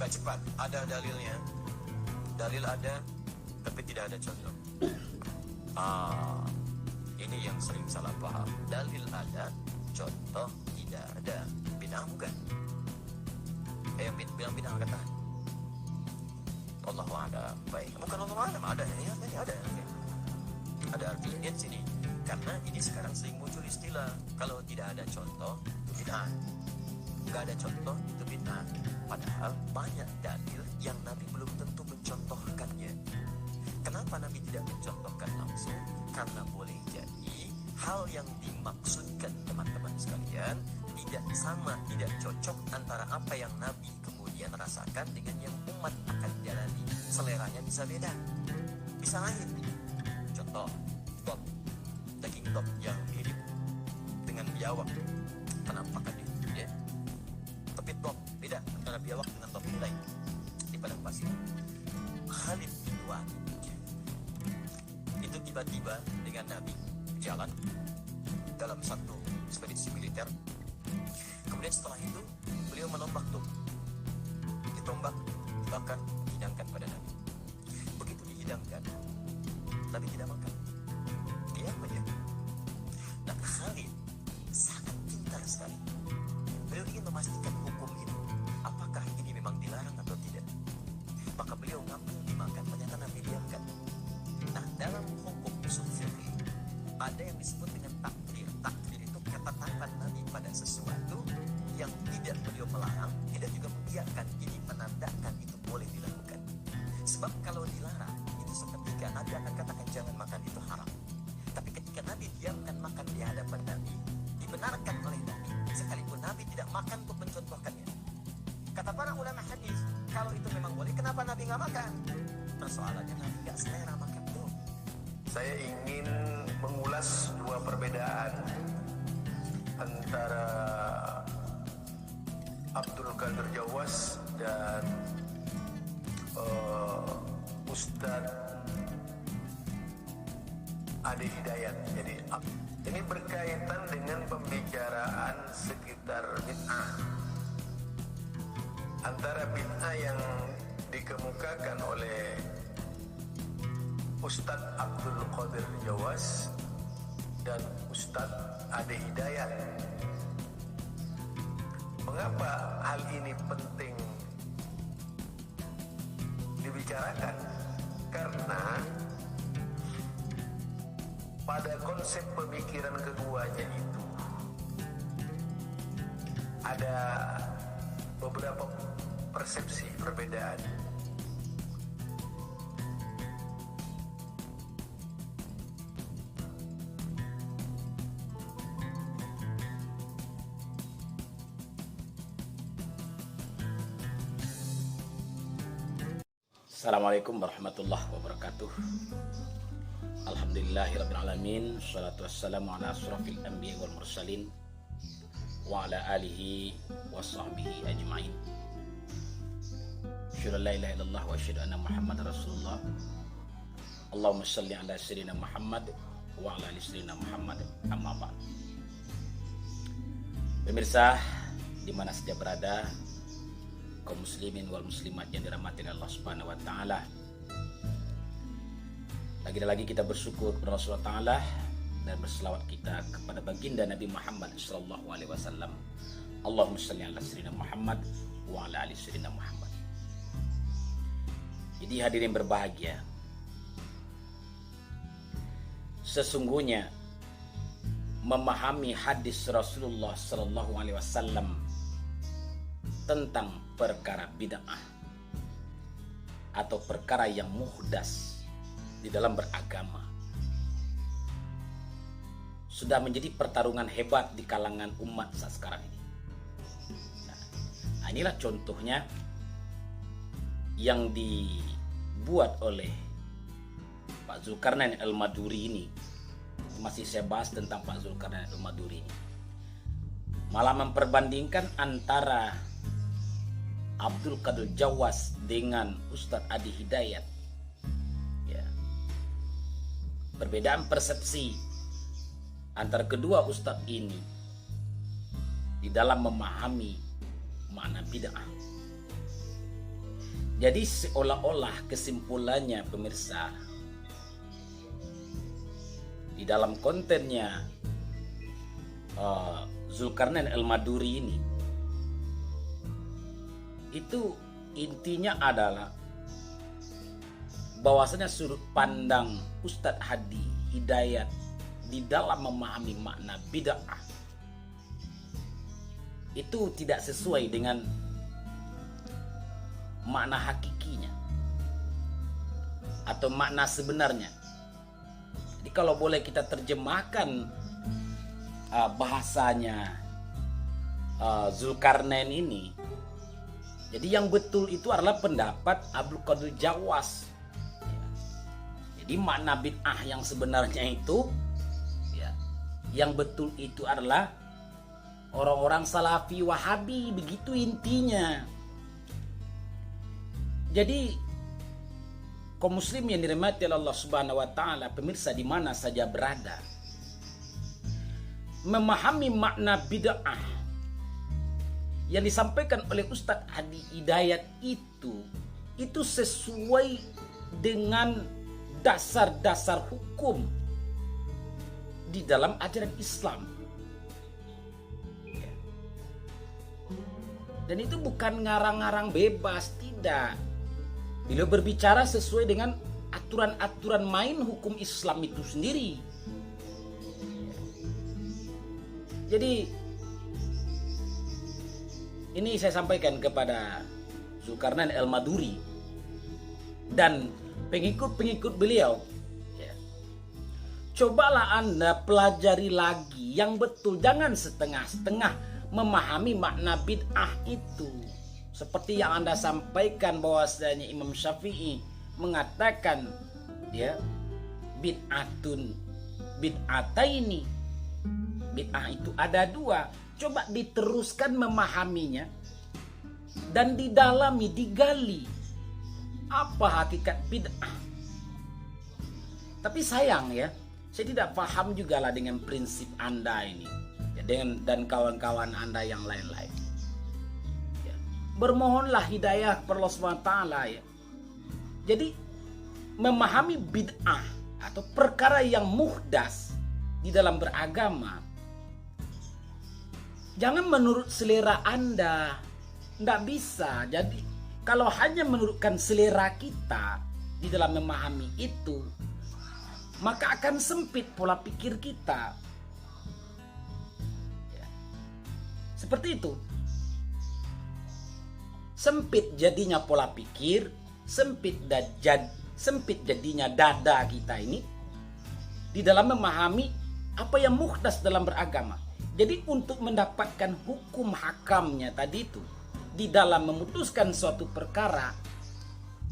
agak cepat. Ada dalilnya. Dalil ada, tapi tidak ada contoh. Ini yang sering salah paham. Dalil ada, contoh tidak ada. Bid'ah bukan? Yang bilang bid'ah angkat tangan. Allahu a'lam. Baik. Bukan Allahu a'lam, ada ya, tadi ada. Ada artinya di sini. Karena ini sekarang sering muncul istilah kalau tidak ada contoh itu bid'ah. Enggak ada contoh itu bid'ah. Padahal banyak dalil yang Nabi belum tentu mencontohkannya. Kenapa Nabi tidak mencontohkan langsung? Karena boleh jadi hal yang dimaksudkan teman-teman sekalian tidak sama, tidak cocok antara apa yang Nabi kemudian rasakan dengan yang umat akan jalani. Seleranya bisa beda, bisa lain. Contoh, dog, daging dog yang mirip dengan biawak penampakannya, ya. Tapi dog beda antara biawak dengan dog lain di padang pasir. Khalid bin Walid itu tiba-tiba dengan Nabi jalan dalam satu ekspedisi militer. Kemudian setelah itu beliau menombak tuh, ditombak, bahkan dihidangkan pada Nabi. Begitu dihidangkan, Nabi tidak makan, dia aja. Nah, Khalid sangat pintar sekali. Beliau ingin memastikan hukum ini, apakah ini memang dilarang atau tidak. Maka beliau ngambil dimakan, ternyata Nabi diamkan. Nah, dalam hukum usul fikih ada yang disebut dengan takdir. Takdir itu ketetapan Nabi pada sesuatu yang tidak beliau melarang, tidak juga mengiyakan. Ini menandakan itu boleh dilakukan. Sebab kalau dilarang, itu seketika Nabi akan katakan jangan makan, itu haram. Tapi ketika Nabi diamkan makan di hadapan Nabi, dibenarkan oleh Nabi, sekalipun Nabi tidak makan untuk mencontohkannya. Kata para ulama hadis, kalau itu memang boleh, kenapa Nabi nggak makan? Persoalannya Nabi nggak selera makan tuh. Saya ingin mengulas dua perbedaan antara Abdul Qadir Jawas dan Ustadz Ade Hidayat. Jadi ini berkaitan dengan pembicaraan sekitar bid'ah. Antara bid'ah yang dikemukakan oleh Ustadz Abdul Qadir Jawas dan Ustadz Ade Hidayat. Mengapa hal ini penting dibicarakan? Karena pada konsep pemikiran keduanya itu ada beberapa persepsi perbedaan. Assalamualaikum warahmatullahi wabarakatuh. Alhamdulillahirrabbilalamin. Salatu wassalamu ala asrafil anbiya wal mursalin wa ala alihi wa sahbihi ajma'in. Asyhadu an la ilaha illallah wa asyhadu anna Muhammadar Rasulullah. Allahumma shalli ala sayyidina Muhammad wa ala ali sayyidina Muhammad. Amma ba'd. Pemirsa di mana saja berada, kaum muslimin wal muslimat yang dirahmati Allah Subhanahu wa taala. Lagi-lagi kita bersyukur kepada Rasulullah taala dan berselawat kita kepada baginda Nabi Muhammad sallallahu alaihi wasallam. Allahumma shalli ala sayyidina Muhammad wa ala ali sayyidina Muhammad. Jadi hadirin berbahagia, sesungguhnya memahami hadis Rasulullah sallallahu alaihi wasallam tentang perkara bid'ah atau perkara yang muhdas di dalam beragama sudah menjadi pertarungan hebat di kalangan umat saat sekarang ini. Nah, inilah contohnya yang dibuat oleh Pak Zulkarnain Al-Maduri ini. Masih saya bahas tentang Pak Zulkarnain Al-Maduri ini. Malah memperbandingkan antara Abdul Qadir Jawas dengan Ustadz Adi Hidayat. Ya. Perbedaan persepsi antara kedua ustadz ini di dalam memahami makna bid'ah. Jadi seolah-olah kesimpulannya pemirsa, di dalam kontennya Zulkarnain Al-Maduri ini, itu intinya adalah bahwasanya sudut pandang Ustadz Hadi Hidayat di dalam memahami makna bid'ah itu tidak sesuai dengan makna hakikinya atau makna sebenarnya. Jadi kalau boleh kita terjemahkan bahasanya Zulkarnain ini, jadi yang betul itu adalah pendapat Abdul Qadir Jawas. Jadi makna bid'ah yang sebenarnya itu, ya, yang betul itu adalah orang-orang Salafi Wahabi, begitu intinya. Jadi kaum muslim yang dirahmati Allah Subhanahu wa taala, pemirsa di mana saja berada, memahami makna bid'ah yang disampaikan oleh Ustadz Hadi Hidayat itu sesuai dengan dasar-dasar hukum di dalam ajaran Islam. Dan itu bukan ngarang-ngarang bebas, tidak. Beliau berbicara sesuai dengan aturan-aturan main hukum Islam itu sendiri. Jadi ini saya sampaikan kepada Zulkarnain Al-Maduri dan pengikut-pengikut beliau, ya. Cobalah Anda pelajari lagi yang betul, jangan setengah-setengah memahami makna bid'ah itu. Seperti yang Anda sampaikan bahwasanya Imam Syafi'i mengatakan, ya, bid'ataini. Bid'ah itu ada dua. Coba diteruskan memahaminya dan didalami, digali apa hakikat bid'ah. Tapi sayang ya, saya tidak paham juga lah dengan prinsip Anda ini, ya, dan kawan-kawan Anda yang lain-lain. Ya, bermohonlah hidayah kepada Allah SWT, ya. Jadi memahami bid'ah atau perkara yang muhdas di dalam beragama, jangan menurut selera Anda. Tidak bisa. Jadi kalau hanya menurutkan selera kita di dalam memahami itu, maka akan sempit pola pikir kita. Ya. Seperti itu. Sempit jadinya pola pikir, sempit jadinya dada kita ini di dalam memahami apa yang muhdas dalam beragama. Jadi untuk mendapatkan hukum hakamnya tadi itu, di dalam memutuskan suatu perkara,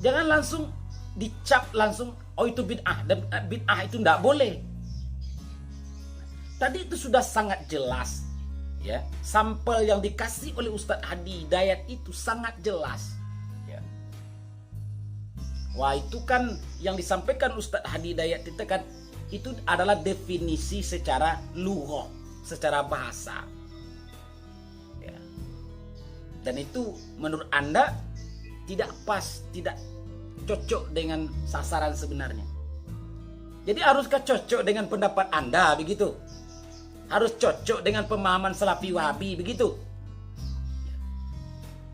jangan langsung dicap langsung, oh itu bid'ah, dan bid'ah itu tidak boleh. Tadi itu sudah sangat jelas, ya. Sampel yang dikasih oleh Ustadz Hadi Hidayat itu sangat jelas, ya. Wah, itu kan yang disampaikan Ustadz Hadi Hidayat itu adalah definisi secara lughah, secara bahasa, ya. Dan itu menurut Anda tidak pas, tidak cocok dengan sasaran sebenarnya. Jadi haruskah cocok dengan pendapat Anda begitu? Harus cocok dengan pemahaman Salafi Wahabi begitu?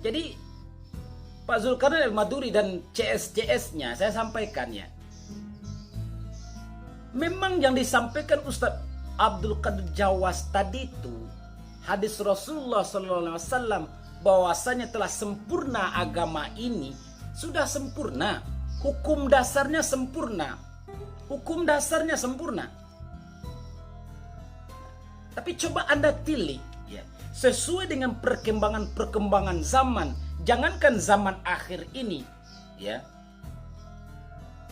Jadi Pak Zulkarnain Al-Maduri dan CS-CS-nya saya sampaikan, ya. Memang yang disampaikan Ustadz Abdul Qadir Jawas tadi itu hadis Rasulullah SAW bahwasanya telah sempurna agama ini, sudah sempurna, hukum dasarnya sempurna, hukum dasarnya sempurna. Tapi coba Anda tilik, ya, sesuai dengan perkembangan zaman. Jangankan zaman akhir ini, ya,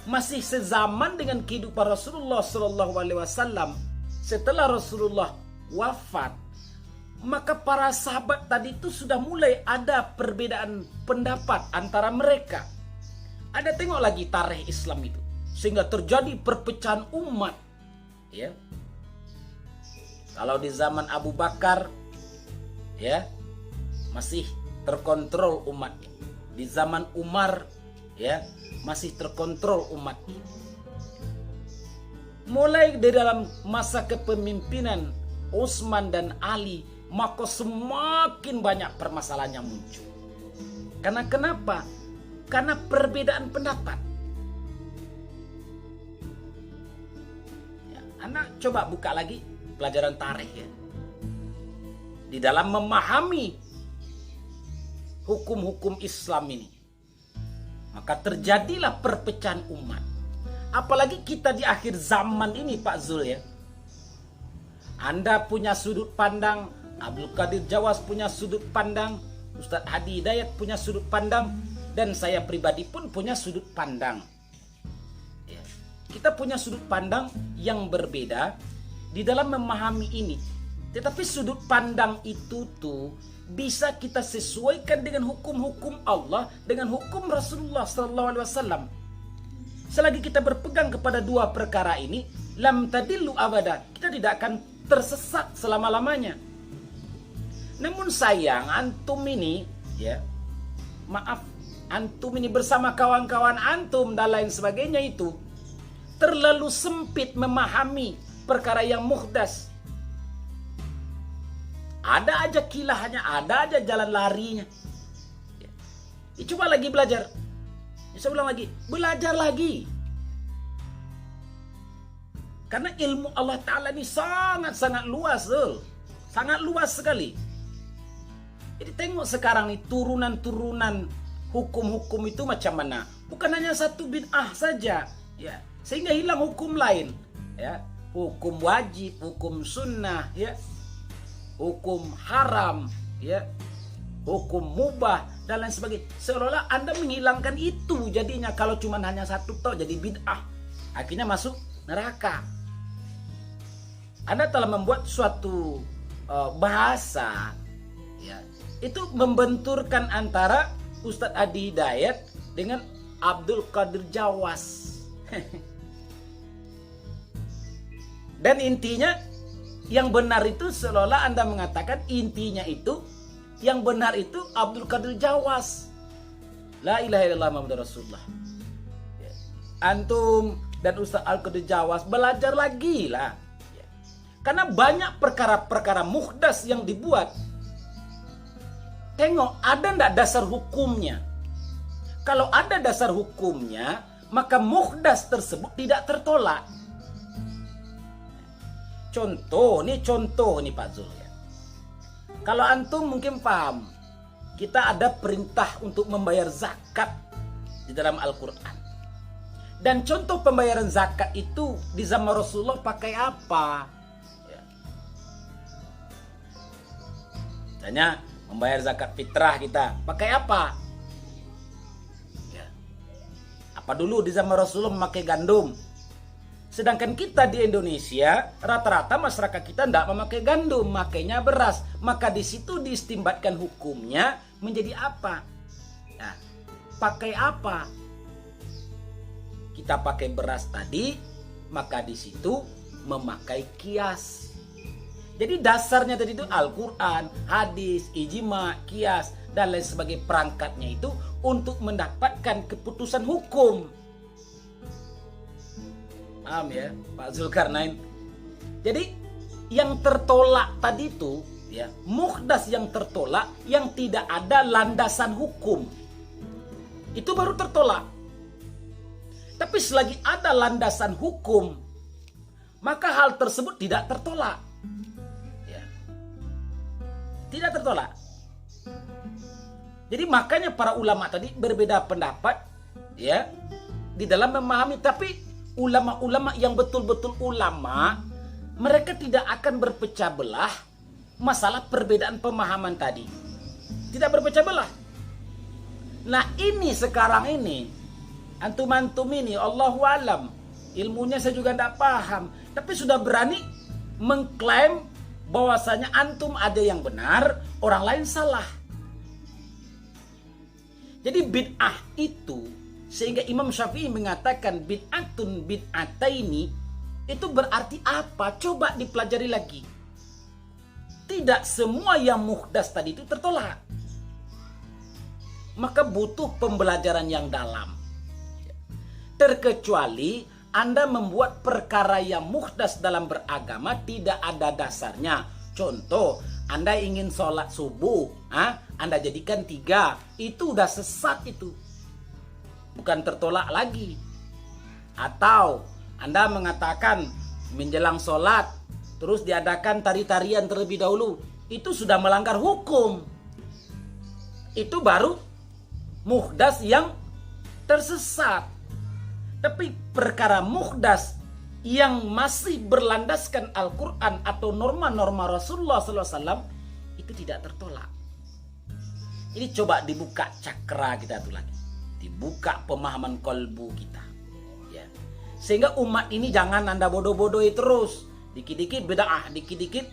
masih sezaman dengan kehidupan Rasulullah SAW. Setelah Rasulullah wafat, maka para sahabat tadi itu sudah mulai ada perbedaan pendapat antara mereka. Ada, tengok lagi tarikh Islam itu, sehingga terjadi perpecahan umat, ya. Kalau di zaman Abu Bakar, ya, masih terkontrol umatnya. di zaman Umar ya masih terkontrol umat ini. Mulai dari dalam masa kepemimpinan Utsman dan Ali, maka semakin banyak permasalahan yang muncul. Karena kenapa? Karena perbedaan pendapat. Ya, anak coba buka lagi pelajaran tarikh ya. Di dalam memahami hukum-hukum Islam ini, maka terjadilah perpecahan umat. Apalagi kita di akhir zaman ini Pak Zul ya. Anda punya sudut pandang, Abdul Qadir Jawas punya sudut pandang, Ustadz Hadi Hidayat punya sudut pandang, dan saya pribadi pun punya sudut pandang. Ya. Kita punya sudut pandang yang berbeda di dalam memahami ini. Tetapi sudut pandang itu tuh bisa kita sesuaikan dengan hukum-hukum Allah, dengan hukum Rasulullah SAW. Selagi kita berpegang kepada dua perkara ini, lam tadillu abada, kita tidak akan tersesat selama-lamanya. Namun sayang, antum ini ya, maaf, antum ini bersama kawan-kawan antum dan lain sebagainya itu terlalu sempit memahami perkara yang muhdas. Ada aja kilahnya, ada aja jalan larinya. Ya. Coba lagi belajar. Saya ulang lagi, belajar lagi. Karena ilmu Allah Ta'ala ini sangat-sangat luas, sangat luas sekali. Jadi tengok sekarang nih turunan-turunan hukum-hukum itu macam mana. Bukan hanya satu bid'ah saja, ya, sehingga hilang hukum lain, ya, hukum wajib, hukum sunnah, ya, hukum haram, ya, hukum mubah dan lain sebagainya. Seolah-olah Anda menghilangkan itu, jadinya kalau cuma hanya satu toh jadi bid'ah, akhirnya masuk neraka. Anda telah membuat suatu bahasa ya, itu membenturkan antara Ustadz Hadi Hidayat dengan Abdul Qadir Jawas. Dan intinya yang benar itu seolah-olah Anda mengatakan intinya itu yang benar itu Abdul Qadir Jawas. La ilaha illallah Muhammadur Rasulullah. Ya. Antum dan Ustaz Al-Qadir Jawas belajar lagi lah. Ya. Karena banyak perkara-perkara muhdas yang dibuat. Tengok, ada enggak dasar hukumnya? Kalau ada dasar hukumnya, maka muhdas tersebut tidak tertolak. Contoh nih Pak Zul ya. Kalau antum mungkin paham, kita ada perintah untuk membayar zakat di dalam Al-Quran. Dan contoh pembayaran zakat itu di zaman Rasulullah pakai apa? Ya. Misalnya membayar zakat fitrah kita pakai apa? Ya. Apa dulu di zaman Rasulullah memakai gandum? Sedangkan kita di Indonesia, rata-rata masyarakat kita tidak memakai gandum, makainya beras. Maka di situ diistimbatkan hukumnya menjadi apa? Nah, pakai apa? Kita pakai beras tadi, maka di situ memakai kias. Jadi dasarnya tadi itu Al-Quran, hadis, ijma, kias, dan lain sebagai perangkatnya itu untuk mendapatkan keputusan hukum. Paham ya Pak Zulkarnain? Jadi yang tertolak tadi itu ya, muhdas yang tertolak yang tidak ada landasan hukum itu baru tertolak. Tapi selagi ada landasan hukum, maka hal tersebut tidak tertolak ya. Tidak tertolak. Jadi makanya para ulama tadi berbeda pendapat ya di dalam memahami. Tapi ulama-ulama yang betul-betul ulama, mereka tidak akan berpecah belah masalah perbedaan pemahaman tadi. Tidak berpecah belah. Nah ini sekarang ini, antum-antum ini, Allahu alam, ilmunya saya juga tidak paham, tapi sudah berani mengklaim bahwasanya antum ada yang benar, orang lain salah. Jadi bid'ah itu, sehingga Imam Syafi'i mengatakan bid'atun bid'ataini, itu berarti apa? Coba dipelajari lagi. Tidak semua yang muhdas tadi itu tertolak. maka butuh pembelajaran yang dalam. Terkecuali Anda membuat perkara yang muhdas dalam beragama tidak ada dasarnya. Contoh, Anda ingin sholat subuh, Anda jadikan 3, itu udah sesat itu. Bukan tertolak lagi. Atau Anda mengatakan menjelang sholat, terus diadakan tari-tarian terlebih dahulu, itu sudah melanggar hukum. Itu baru muhdas yang tersesat. Tapi perkara muhdas yang masih berlandaskan Al-Quran atau norma-norma Rasulullah SAW itu tidak tertolak. Jadi coba dibuka cakra kita tuh lagi, dibuka pemahaman kolbu kita, ya. Sehingga umat ini jangan Anda bodoh-bodohi terus, dikit-dikit bid'ah, dikit-dikit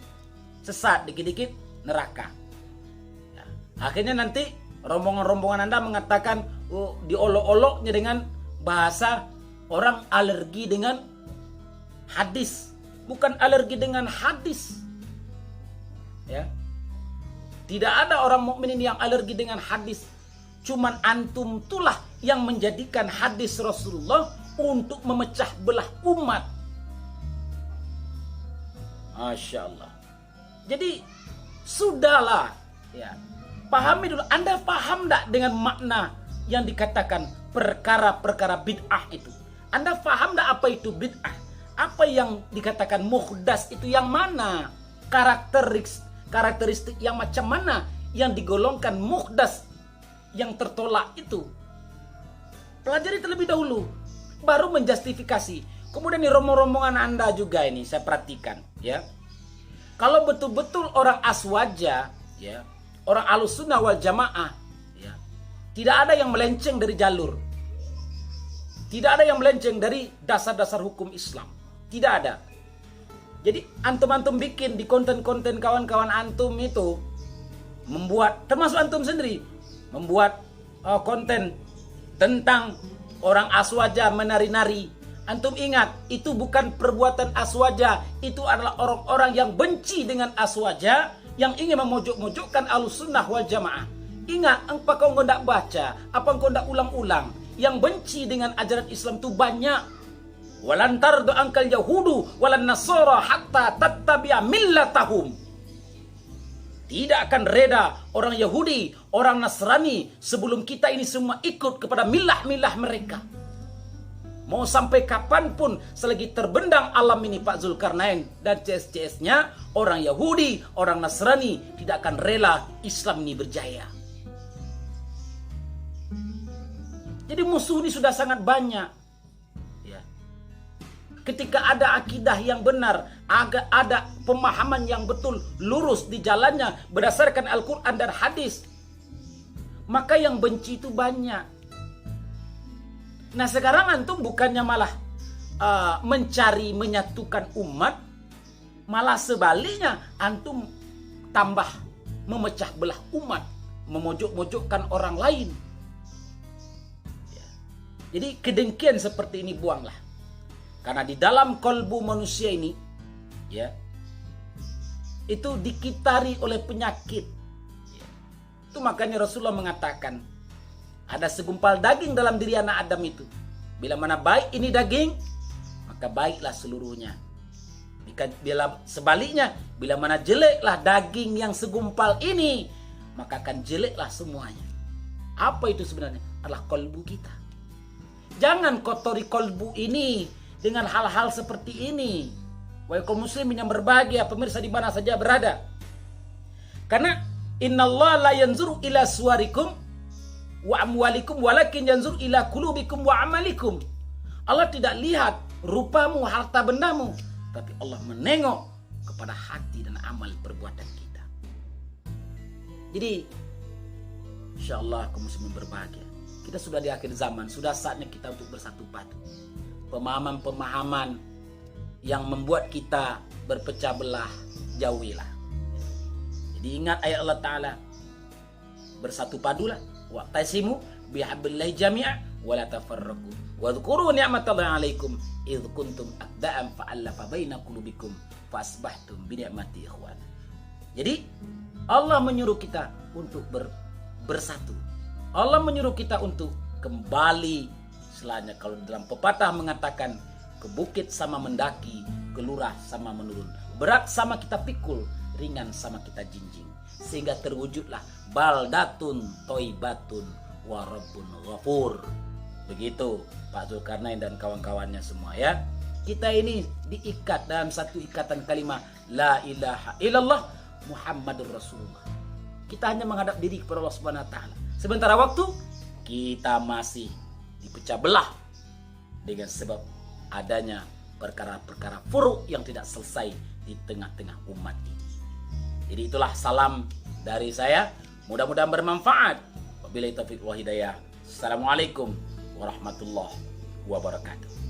sesat, dikit-dikit neraka. Ya. Akhirnya nanti rombongan-rombongan Anda mengatakan diolok-oloknya dengan bahasa orang alergi dengan hadis. Bukan alergi dengan hadis, ya. Tidak ada orang mukminin yang alergi dengan hadis. Cuman antum itulah yang menjadikan hadis Rasulullah untuk memecah belah umat. Masya Allah. Jadi sudahlah, ya. Pahami dulu. Anda paham tidak dengan makna yang dikatakan perkara-perkara bid'ah itu? Anda paham tidak apa itu bid'ah? Apa yang dikatakan muhdas itu yang mana? Karakteristik yang macam mana yang digolongkan muhdas yang tertolak itu? Pelajari terlebih dahulu, baru menjustifikasi. Kemudian di rombongan Anda juga ini saya perhatikan, ya. Kalau betul-betul orang aswaja, ya, orang Ahlussunnah wal Jamaah, ya, tidak ada yang melenceng dari jalur. Tidak ada yang melenceng dari dasar-dasar hukum Islam. Tidak ada. Jadi antum-antum bikin di konten-konten kawan-kawan antum itu membuat, termasuk antum sendiri, membuat konten tentang orang aswaja menari-nari. Antum ingat, itu bukan perbuatan aswaja. Itu adalah orang-orang yang benci dengan aswaja, yang ingin memojok-mojokkan Ahlussunnah wal Jamaah. Ingat, apa kau tidak baca? Apa kau tidak ulang-ulang? Yang benci dengan ajaran Islam itu banyak. Walan tardu ankal yahudu walan nasara hatta tattabi'a millatahum. Tidak akan reda orang Yahudi, orang Nasrani sebelum kita ini semua ikut kepada milah-milah mereka. Mau sampai kapanpun selagi terbendang alam ini Pak Zulkarnain dan CS-CS-nya, orang Yahudi, orang Nasrani tidak akan rela Islam ini berjaya. Jadi musuh ini sudah sangat banyak. Ya. Ketika ada akidah yang benar, ada pemahaman yang betul, lurus di jalannya berdasarkan Al-Quran dan hadis, maka yang benci itu banyak. Nah sekarang antum bukannya malah mencari menyatukan umat, malah sebaliknya antum tambah memecah belah umat, memojok-mojokkan orang lain. Jadi kedengkian seperti ini buanglah. Karena di dalam kolbu manusia ini, ya, itu dikitari oleh penyakit. Ya. Itu makanya Rasulullah mengatakan, ada segumpal daging dalam diri anak Adam itu. Bila mana baik ini daging, maka baiklah seluruhnya. Bila sebaliknya, bila mana jeleklah daging yang segumpal ini, maka akan jeleklah semuanya. Apa itu sebenarnya? Adalah kolbu kita. Jangan kotori kolbu ini dengan hal-hal seperti ini. Wahai kaum muslimin yang berbahagia, pemirsa di mana saja berada. Karena innallaha la yanzuru ila suwarikum wa amwalikum walakin yanzuru ila qulubikum wa amalikum. Allah tidak lihat rupamu, harta bendamu, tapi Allah menengok kepada hati dan amal perbuatan kita. Jadi insyaallah kaum muslimin berbahagia. Kita sudah di akhir zaman, sudah saatnya kita untuk bersatu padu. Pemahaman-pemahaman yang membuat kita berpecah belah, jauhilah. Jadi ingat ayat Allah Ta'ala, bersatu padulah, wa'tasimu bihablillahi jami'a wa la tafarraqu wa dzkuru ni'matallahi 'alaikum idz kuntum a'da'an fa'alafa baina qulubikum fasbahtum bi ni'mati ikhwana. Jadi Allah menyuruh kita untuk bersatu. Allah menyuruh kita untuk kembali. Selanya kalau dalam pepatah mengatakan, ke bukit sama mendaki, ke lurah sama menurun, berat sama kita pikul, ringan sama kita jinjing, sehingga terwujudlah baldatun toibatun warabun ghafur. Begitu Pak Zulkarnain dan kawan-kawannya semua ya. Kita ini diikat dalam satu ikatan kalimat la ilaha illallah Muhammadur Rasulullah. Kita hanya menghadap diri kepada Allah Subhanahu wa taala. Sementara waktu kita masih dipecah belah dengan sebab adanya perkara-perkara furu yang tidak selesai di tengah-tengah umat ini. Jadi itulah salam dari saya. Mudah-mudahan bermanfaat. Wabillahi taufiq wal hidayah. Assalamualaikum warahmatullahi wabarakatuh.